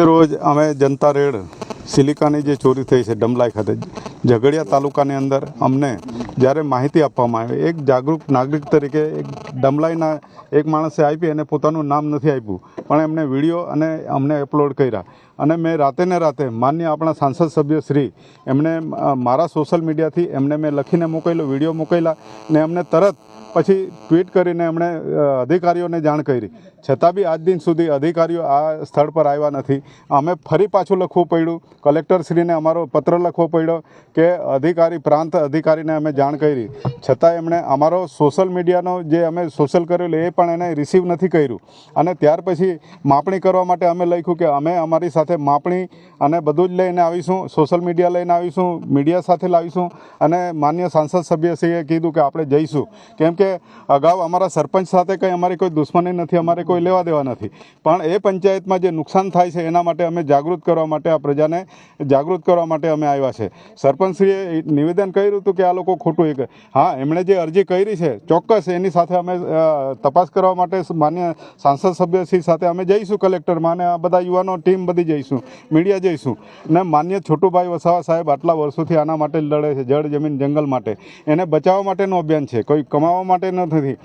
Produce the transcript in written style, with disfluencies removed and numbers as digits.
રોજ અમે જનતા રેડ સિલિકાની જે ચોરી થઈ છે ડમલાઈ ખાતે ઝઘડિયા તાલુકાની અંદર અમને જ્યારે માહિતી આપવામાં આવી, એક જાગૃત નાગરિક તરીકે એક ડમલાઈના એક માણસે આપી અને પોતાનું નામ નથી આપ્યું, પણ એમને વિડીયો અને અમને અપલોડ કર્યા અને મેં રાતે ને રાતે માન્ય આપણા સાંસદ સભ્ય શ્રી એમણે મારા સોશિયલ મીડિયાથી એમને મેં લખીને મોકલ્યો, વિડીયો મોકલ્યા ને એમને તરત પછી ટ્વીટ કરીને એમણે અધિકારીઓને જાણ કરી, છતાં બી આજ દિન સુધી અધિકારીઓ આ સ્થળ પર આવ્યા નથી. અમે ફરી પાછું લખવું પડ્યું, કલેક્ટરશ્રીને અમારો પત્ર લખવો પડ્યો કે અધિકારી પ્રાંત અધિકારીને અમે જાણ કરી, છતાં એમણે અમારો સોશિયલ મીડિયાનો જે અમે સોશિયલ કરેલું એ પણ એને રિસીવ નથી કર્યું. અને ત્યાર પછી માપણી કરવા માટે અમે લખ્યું કે અમે અમારી સાથે માપણી અને બધું જ લઈને આવીશું, સોશિયલ મીડિયા લઈને આવીશું, મીડિયા સાથે લાવીશું અને માન્ય સાંસદ સભ્યશ્રીએ કીધું કે આપણે જઈશું, કેમ કે અગાઉ અમારા સરપંચ સાથે કંઈ અમારી કોઈ દુશ્મની નથી, અમારે કોઈ લેવા દેવા નથી, પણ એ પંચાયતમાં જે નુકસાન થાય છે એના માટે અમે જાગૃત કરવા માટે, આ પ્રજાને જાગૃત કરવા માટે અમે આવ્યા છે. સરપંચશ્રીએ નિવેદન કર્યું હતું કે આ લોકો ખોટું એ હા, એમણે જે અરજી કરી છે ચોક્કસ એની સાથે અમે તપાસ કરવા માટે માન્ય સાંસદ સભ્યશ્રી સાથે અમે જઈશું કલેક્ટરમાં, અને આ બધા યુવાનો ટીમ બધી જઈશું, મીડિયા જઈશું. ને માન્ય છોટુભાઈ વસાવા સાહેબ આટલા વર્ષોથી આના માટે લડે છે, જળ જમીન જંગલ માટે, એને બચાવવા માટેનું અભિયાન છે, કોઈ કમાવા માટે નથી.